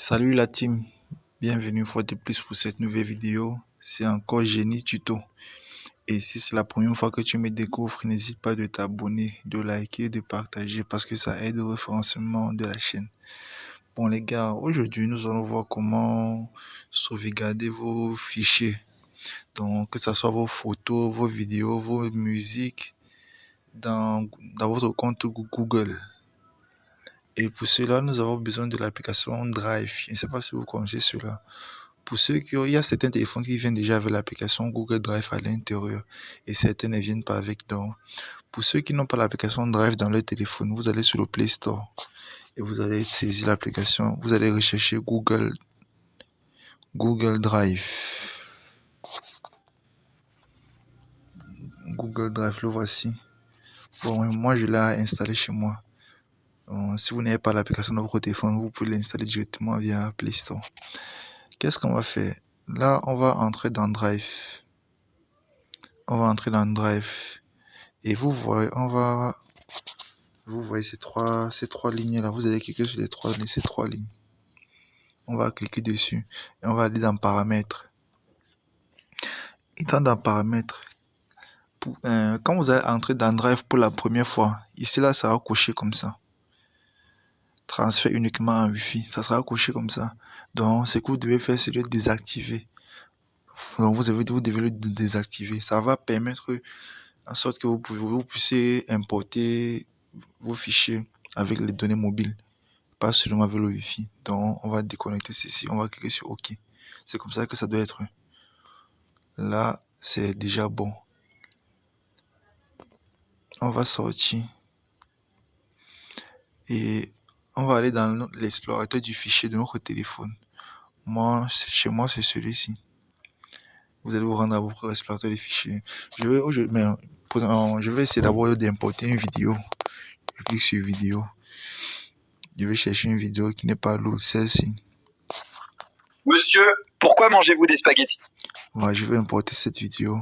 Salut la team, bienvenue une fois de plus pour cette nouvelle vidéo. C'est encore Génie Tuto. Et si c'est la première fois que tu me découvres, n'hésite pas de t'abonner, de liker, de partager parce que ça aide au référencement de la chaîne. Bon les gars, aujourd'hui nous allons voir comment sauvegarder vos fichiers. Donc que ce soit vos photos, vos vidéos, vos musiques dans votre compte Google. Et pour cela, nous avons besoin de l'application Drive. Je ne sais pas si vous connaissez cela. Pour ceux qui ont, il y a certains téléphones qui viennent déjà avec l'application Google Drive à l'intérieur et certains ne viennent pas avec. Donc, pour ceux qui n'ont pas l'application Drive dans leur téléphone, vous allez sur le Play Store et vous allez saisir l'application. Vous allez rechercher Google Drive. Google Drive, le voici. Bon, moi je l'ai installé chez moi. Donc, si vous n'avez pas l'application dans votre téléphone, vous pouvez l'installer directement via Play Store. Qu'est-ce qu'on va faire? Là, on va entrer dans Drive. On va entrer dans Drive. Et vous voyez, vous voyez ces trois lignes là. Vous allez cliquer sur ces trois lignes. On va cliquer dessus et on va aller dans Paramètres. Étant dans Paramètres, quand vous allez entrer dans Drive pour la première fois, ici là, ça va cocher comme ça. Transfert uniquement en Wi-Fi, ça sera coché comme ça. Donc, ce que vous devez faire, c'est le désactiver. Donc, vous devez le désactiver. Ça va permettre en sorte que vous puissiez importer vos fichiers avec les données mobiles, pas seulement avec le Wi-Fi. Donc, on va déconnecter ceci. On va cliquer sur OK. C'est comme ça que ça doit être. Là, c'est déjà bon. On va sortir et on va aller dans l'explorateur du fichier de notre téléphone. Chez moi, c'est celui-ci. Vous allez vous rendre à votre explorateur de fichiers. Je vais essayer d'abord d'importer une vidéo. Je clique sur vidéo. Je vais chercher une vidéo qui n'est pas lourde, celle-ci. Monsieur, pourquoi mangez-vous des spaghettis? Voilà, je vais importer cette vidéo.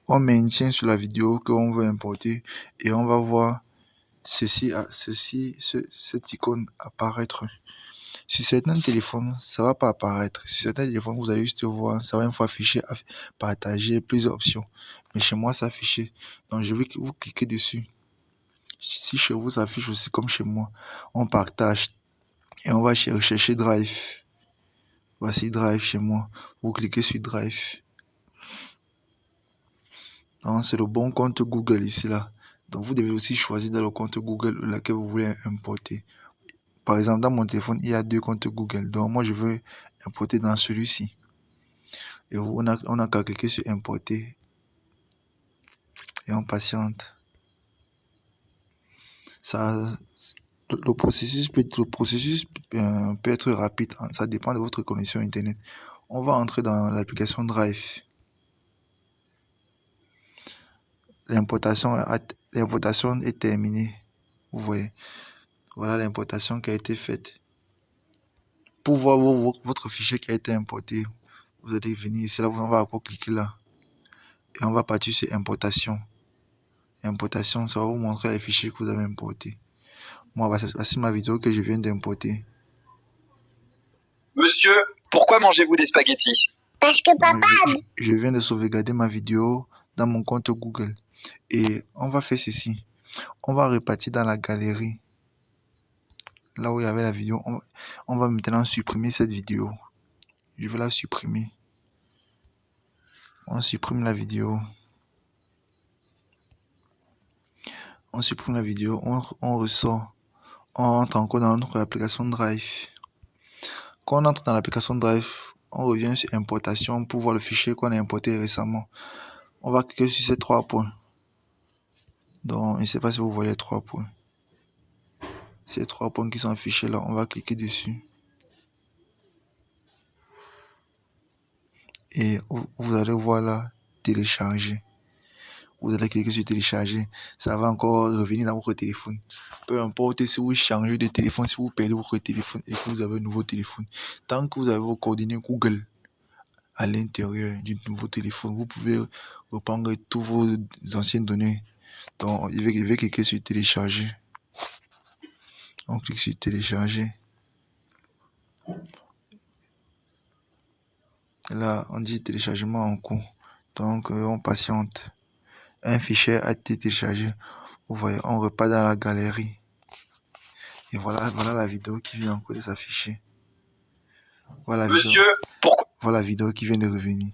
On maintient sur la vidéo qu'on veut importer et on va voir cette icône apparaître. Sur certains téléphones, ça va pas apparaître. Sur certains téléphones, vous allez juste voir, ça va une fois afficher, partager, plusieurs options. Mais chez moi, ça affiche. Donc, je vais vous cliquer dessus. Si chez vous, ça affiche aussi comme chez moi. On partage et on va chercher Drive. Voici Drive chez moi. Vous cliquez sur Drive. C'est le bon compte Google ici là. Donc vous devez aussi choisir dans le compte Google lequel vous voulez importer. Par exemple, dans mon téléphone, il y a deux comptes Google. Donc moi, je veux importer dans celui-ci. Et on a qu'à cliquer sur importer. Et on patiente. Le processus peut être rapide. Ça dépend de votre connexion Internet. On va entrer dans l'application Drive. L'importation est terminée. Vous voyez. Voilà l'importation qui a été faite. Pour voir votre fichier qui a été importé, vous allez venir ici. Là, on va encore cliquer là. Et on va partir sur importation. Importation, ça va vous montrer les fichiers que vous avez importés. Moi, voici ma vidéo que je viens d'importer. Monsieur, pourquoi mangez-vous des spaghettis? Parce que papa... Je viens de sauvegarder ma vidéo dans mon compte Google. Et on va faire ceci. On va repartir dans la galerie. Là où il y avait la vidéo. On va maintenant supprimer cette vidéo. Je vais la supprimer. On supprime la vidéo. On supprime la vidéo. On ressort. On rentre encore dans notre application Drive. Quand on entre dans l'application Drive, on revient sur importation pour voir le fichier qu'on a importé récemment. On va cliquer sur ces trois points. Donc, je ne sais pas si vous voyez les trois points. Ces trois points qui sont affichés là, on va cliquer dessus. Et vous allez voir là, télécharger. Vous allez cliquer sur télécharger. Ça va encore revenir dans votre téléphone. Peu importe si vous changez de téléphone, si vous perdez votre téléphone et que vous avez un nouveau téléphone. Tant que vous avez vos coordonnées Google à l'intérieur du nouveau téléphone, vous pouvez reprendre tous vos anciennes données. Donc, je vais cliquer sur télécharger. On clique sur télécharger. Là, on dit téléchargement en cours. Donc, on patiente. Un fichier a été téléchargé. Vous voyez, on repart dans la galerie. Et voilà la vidéo qui vient encore de s'afficher. Voilà la vidéo qui vient de revenir.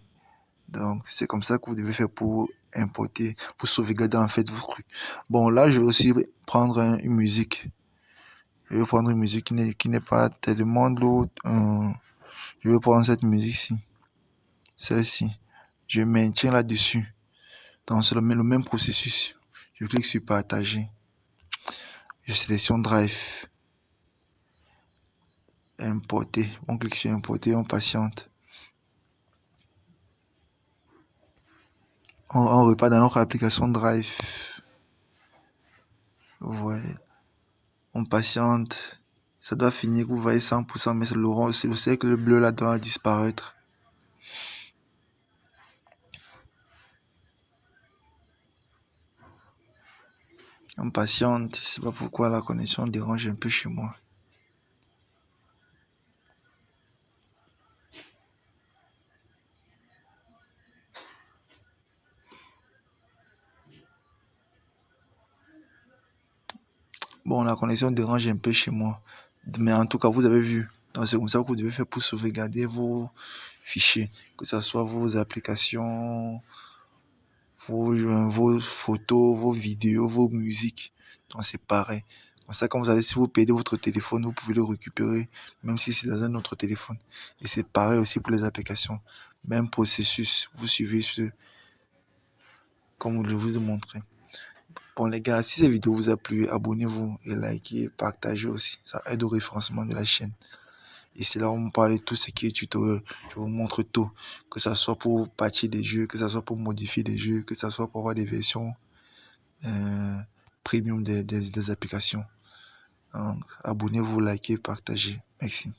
Donc, c'est comme ça que vous devez faire pour importer, pour sauvegarder en fait vos trucs. Bon, là, je vais aussi prendre une musique. Je vais prendre une musique qui n'est pas tellement lourde. Je vais prendre cette musique-ci. Celle-ci. Je maintiens là-dessus. Donc, c'est le même processus. Je clique sur partager. Je sélectionne Drive. Importer. On clique sur importer, on patiente. On repart dans notre application Drive. Vous voyez. On patiente. Ça doit finir, vous voyez 100%, mais c'est le cercle bleu là doit disparaître. On patiente. Je sais pas pourquoi la connexion dérange un peu chez moi. Bon, la connexion dérange un peu chez moi. Mais en tout cas, vous avez vu. Donc, c'est comme ça que vous devez faire pour sauvegarder vos fichiers. Que ce soit vos applications, vos photos, vos vidéos, vos musiques. Donc, c'est pareil. Comme ça, quand si vous perdez votre téléphone, vous pouvez le récupérer, même si c'est dans un autre téléphone. Et c'est pareil aussi pour les applications. Même processus. Vous suivez comme je vous ai montré. Bon les gars, si cette vidéo vous a plu, abonnez-vous et likez, partagez aussi. Ça aide au référencement de la chaîne. Et c'est là où on parle de tout ce qui est tutoriel. Je vous montre tout. Que ça soit pour patcher des jeux, que ça soit pour modifier des jeux, que ça soit pour avoir des versions premium des applications. Donc, abonnez-vous, likez, partagez. Merci.